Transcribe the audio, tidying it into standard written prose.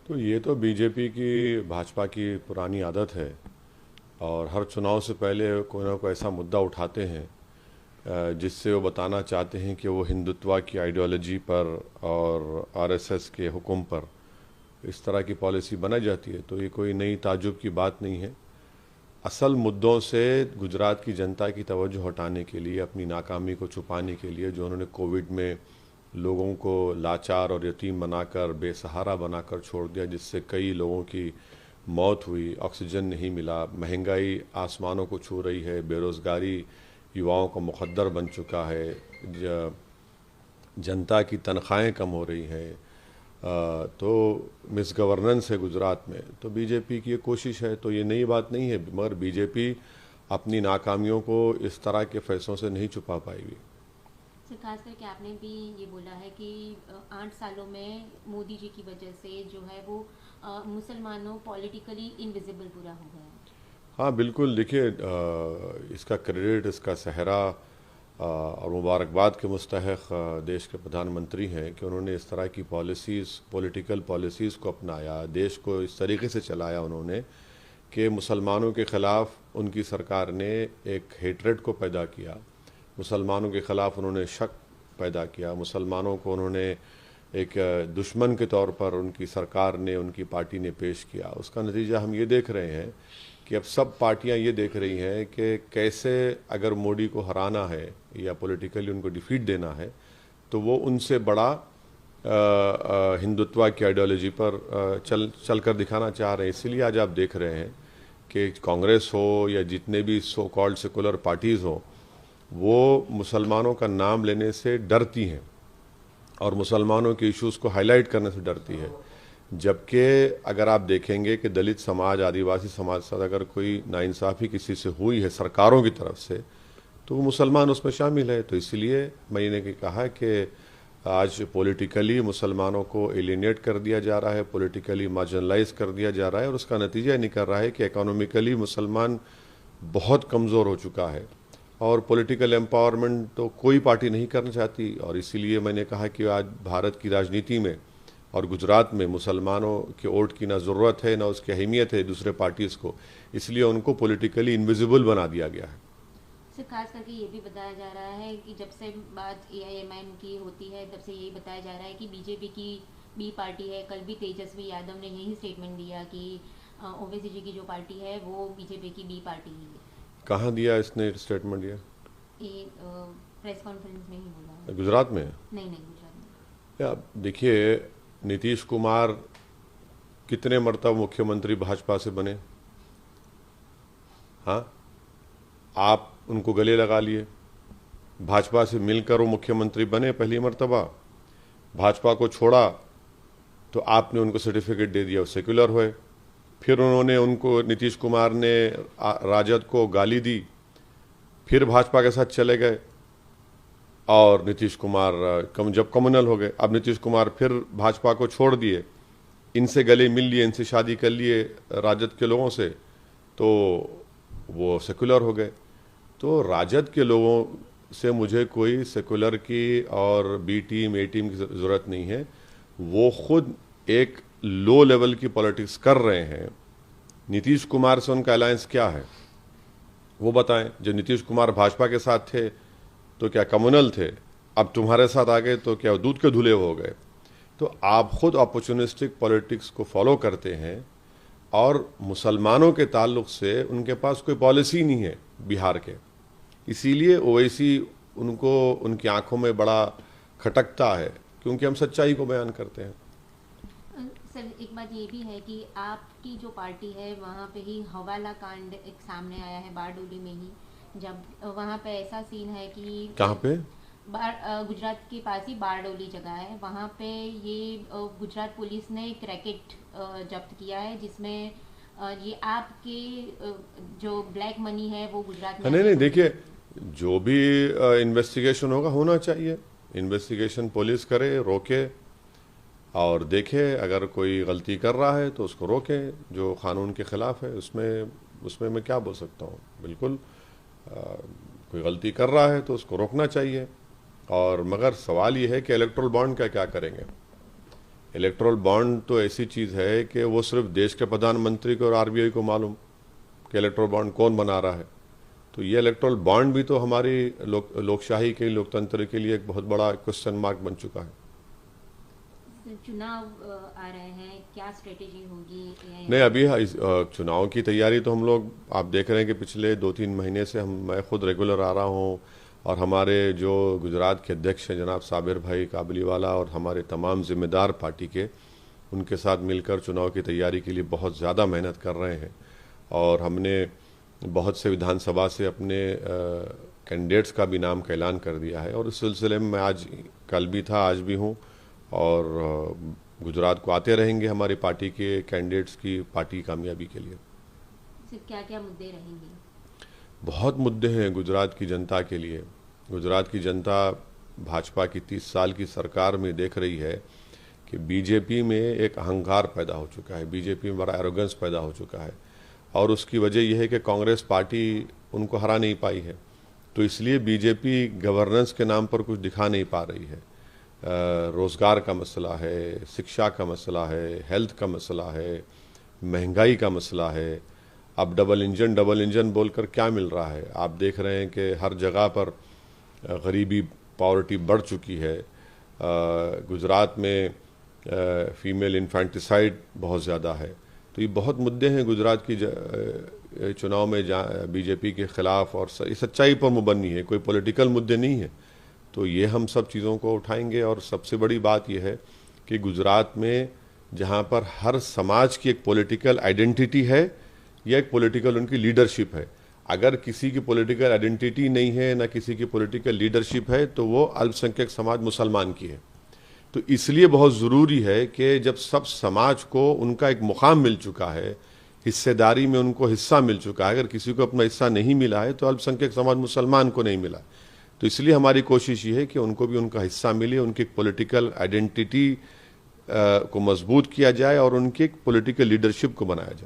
तो ये तो बीजेपी की भाजपा की पुरानी आदत है और हर चुनाव से पहले कोई ना कोई ऐसा मुद्दा उठाते हैं जिससे वो बताना चाहते हैं कि वो हिंदुत्व की आइडियोलॉजी पर और आरएसएस के हुक्म पर इस तरह की पॉलिसी बनाई जाती है। तो ये कोई नई ताज्जुब की बात नहीं है। असल मुद्दों से गुजरात की जनता की तवज्जो हटाने के लिए, अपनी नाकामी को छुपाने के लिए, जो उन्होंने कोविड में लोगों को लाचार और यतीम बनाकर, बेसहारा बनाकर छोड़ दिया, जिससे कई लोगों की मौत हुई, ऑक्सीजन नहीं मिला, महंगाई आसमानों को छू रही है, बेरोज़गारी युवाओं का मुखद्दर बन चुका है, जनता की तनख्वाहें कम हो रही हैं, तो मिस गवर्नेंस है गुजरात में। तो बीजेपी की ये कोशिश है, तो ये नई बात नहीं है, मगर बीजेपी अपनी नाकामियों को इस तरह के फैसलों से नहीं छुपा पाएगी। सर, खास करके आपने भी ये बोला है कि 8 सालों में मोदी जी की वजह से जो है वो मुसलमानों पॉलिटिकली इनविजिबल पूरा हो गया है। हाँ बिल्कुल, देखिए इसका क्रेडिट, इसका सहरा और मुबारकबाद के मुस्तहक देश के प्रधानमंत्री हैं कि उन्होंने इस तरह की पॉलिसीज़, पॉलिटिकल पॉलिसीज़ को अपनाया, देश को इस तरीके से चलाया उन्होंने कि मुसलमानों के ख़िलाफ़ उनकी सरकार ने एक हेट्रेड को पैदा किया, मुसलमानों के ख़िलाफ़ उन्होंने शक पैदा किया, मुसलमानों को उन्होंने एक दुश्मन के तौर पर उनकी सरकार ने, उनकी पार्टी ने पेश किया। उसका नतीजा हम ये देख रहे हैं कि अब सब पार्टियां ये देख रही हैं कि कैसे अगर मोदी को हराना है या पॉलिटिकली उनको डिफीट देना है तो वो उनसे बड़ा हिंदुत्व की आइडियोलॉजी पर चल कर दिखाना चाह रहे हैं। इसीलिए आज आप देख रहे हैं कि कांग्रेस हो या जितने भी सो कॉल्ड सेकुलर पार्टीज़ हो, वो मुसलमानों का नाम लेने से डरती हैं और मुसलमानों के इश्यूज़ को हाईलाइट करने से डरती है। जबकि अगर आप देखेंगे कि दलित समाज, आदिवासी समाज के साथ अगर कोई नाइंसाफ़ी किसी से हुई है सरकारों की तरफ से, तो वो मुसलमान उसमें शामिल है। तो इसलिए मैंने कहा कि आज पॉलिटिकली मुसलमानों को एलिनेट कर दिया जा रहा है, पॉलिटिकली मार्जिनलाइज कर दिया जा रहा है, और उसका नतीजा निकल रहा है कि इकोनॉमिकली मुसलमान बहुत कमज़ोर हो चुका है और पॉलिटिकल एम्पावरमेंट तो कोई पार्टी नहीं करना चाहती। और इसीलिए मैंने कहा कि आज भारत की राजनीति में और गुजरात में मुसलमानों के वोट की ना ज़रूरत है ना उसकी अहमियत है दूसरे पार्टीज़ को, इसलिए उनको पॉलिटिकली इनविजिबल बना दिया गया है। सर, खास करके ये भी बताया जा रहा है कि जब से बात एआईएमआईएम की होती है तब से यही बताया जा रहा है कि बीजेपी की बी पार्टी है। कल भी तेजस्वी यादव ने यही स्टेटमेंट दिया कि ओवैसी जी की जो पार्टी है वो बीजेपी की बी पार्टी ही है। कहाँ दिया इसने स्टेटमेंट दिया? ये प्रेस कॉन्फ्रेंस में ही बोला है। गुजरात में? नहीं नहीं, गुजरात में। या देखिए, नीतीश कुमार कितने मरतबा मुख्यमंत्री भाजपा से बने? हाँ, आप उनको गले लगा लिए, भाजपा से मिलकर वो मुख्यमंत्री बने पहली मरतबा, भाजपा को छोड़ा तो आपने उनको सर्टिफिकेट दे दिया, वो सेक्युलर हुए। फिर उन्होंने उनको, नीतीश कुमार ने राजद को गाली दी, फिर भाजपा के साथ चले गए और नीतीश कुमार जब कम्युनल हो गए, अब नीतीश कुमार फिर भाजपा को छोड़ दिए, इनसे गले मिल लिए, इनसे शादी कर लिए राजद के लोगों से, तो वो सेकुलर हो गए। तो राजद के लोगों से मुझे कोई सेकुलर की और बी टीम ए टीम की ज़रूरत नहीं है। वो खुद एक लो लेवल की पॉलिटिक्स कर रहे हैं। नीतीश कुमार से उनका अलायंस क्या है वो बताएं। जब नीतीश कुमार भाजपा के साथ थे तो क्या कम्युनल थे, अब तुम्हारे साथ आ गए तो क्या दूध के धुले हो गए? तो आप खुद अपॉर्चुनिस्टिक पॉलिटिक्स को फॉलो करते हैं और मुसलमानों के ताल्लुक से उनके पास कोई पॉलिसी नहीं है बिहार के, इसीलिए ओवैसी उनको, उनकी आंखों में बड़ा खटकता है क्योंकि हम सच्चाई को बयान करते हैं। सर, एक बात ये भी है कि आपकी जो पार्टी है वहाँ पे ही हवाला कांड एक सामने आया है बारडोली में ही। जब वहाँ पे ऐसा सीन है कि कहाँ पे? गुजरात के पास ही बारडोली जगह है, वहाँ पे ये गुजरात पुलिस ने एक रैकेट जब्त किया है जिसमें ये आपके जो ब्लैक मनी है वो गुजरात में नहीं नहीं, आके देखिए, जो भी इन्वेस्टिगेशन होगा होना चाहिए, इन्वेस्टिगेशन पुलिस करे, रोके और देखे, अगर कोई गलती कर रहा है तो उसको रोके जो कानून के ख़िलाफ़ है। उसमें उसमें मैं क्या बोल सकता हूँ? बिल्कुल कोई गलती कर रहा है तो उसको रोकना चाहिए। और मगर सवाल ये है कि इलेक्ट्रल बॉन्ड का क्या करेंगे? इलेक्टोरल बॉन्ड तो ऐसी चीज़ है कि वो सिर्फ देश के प्रधानमंत्री को और आरबीआई को मालूम कि इलेक्टोरल बॉन्ड कौन बना रहा है। तो ये इलेक्टोरल बॉन्ड भी तो हमारी लोकशाही के लोकतंत्र के लिए एक बहुत बड़ा क्वेश्चन मार्क बन चुका है। चुनाव आ रहे हैं, क्या स्ट्रेटेजी होगी? नहीं, अभी इस चुनाव की तैयारी तो हम लोग आप देख रहे हैं कि पिछले 2-3 महीने से मैं खुद रेगुलर आ रहा हूँ, और हमारे जो गुजरात के अध्यक्ष हैं जनाब साबिर भाई काबलीवाला और हमारे तमाम जिम्मेदार पार्टी के, उनके साथ मिलकर चुनाव की तैयारी के लिए बहुत ज़्यादा मेहनत कर रहे हैं। और हमने बहुत से विधानसभा से अपने कैंडिडेट्स का भी नाम का ऐलान कर दिया है, और इस सिलसिले में मैं कल भी था, आज भी हूँ, और गुजरात को आते रहेंगे हमारी पार्टी के कैंडिडेट्स की पार्टी कामयाबी के लिए। क्या क्या मुद्दे रहेंगे? बहुत मुद्दे हैं गुजरात की जनता के लिए। गुजरात की जनता भाजपा की 30 साल की सरकार में देख रही है कि बीजेपी में एक अहंकार पैदा हो चुका है, बीजेपी में बड़ा एरोगेंस पैदा हो चुका है, और उसकी वजह यह है कि कांग्रेस पार्टी उनको हरा नहीं पाई है। तो इसलिए बीजेपी गवर्नेंस के नाम पर कुछ दिखा नहीं पा रही है। रोज़गार का मसला है, शिक्षा का मसला है, हेल्थ का मसला है, महंगाई का मसला है। अब डबल इंजन बोलकर क्या मिल रहा है? आप देख रहे हैं कि हर जगह पर गरीबी, पॉवर्टी बढ़ चुकी है। गुजरात में फीमेल इन्फेंटिसाइड बहुत ज़्यादा है। तो ये बहुत मुद्दे हैं गुजरात की चुनाव में बीजेपी के ख़िलाफ़, और ये सच्चाई पर मुबन्नी है, कोई पॉलिटिकल मुद्दे नहीं है। तो ये हम सब चीज़ों को उठाएंगे। और सबसे बड़ी बात यह है कि गुजरात में जहाँ पर हर समाज की एक पॉलिटिकल आइडेंटिटी है या एक पॉलिटिकल उनकी लीडरशिप है, अगर किसी की पॉलिटिकल आइडेंटिटी नहीं है, ना किसी की पॉलिटिकल लीडरशिप है, तो वो अल्पसंख्यक समाज मुसलमान की है। तो इसलिए बहुत ज़रूरी है कि जब सब समाज को उनका एक मुकाम मिल चुका है, हिस्सेदारी में उनको हिस्सा मिल चुका है, अगर किसी को अपना हिस्सा नहीं मिला है तो अल्पसंख्यक समाज मुसलमान को नहीं मिला। तो इसलिए हमारी कोशिश ये है कि उनको भी उनका हिस्सा मिले, उनकी पॉलिटिकल आइडेंटिटी को मजबूत किया जाए और उनकी एक पॉलिटिकल लीडरशिप को बनाया जाए।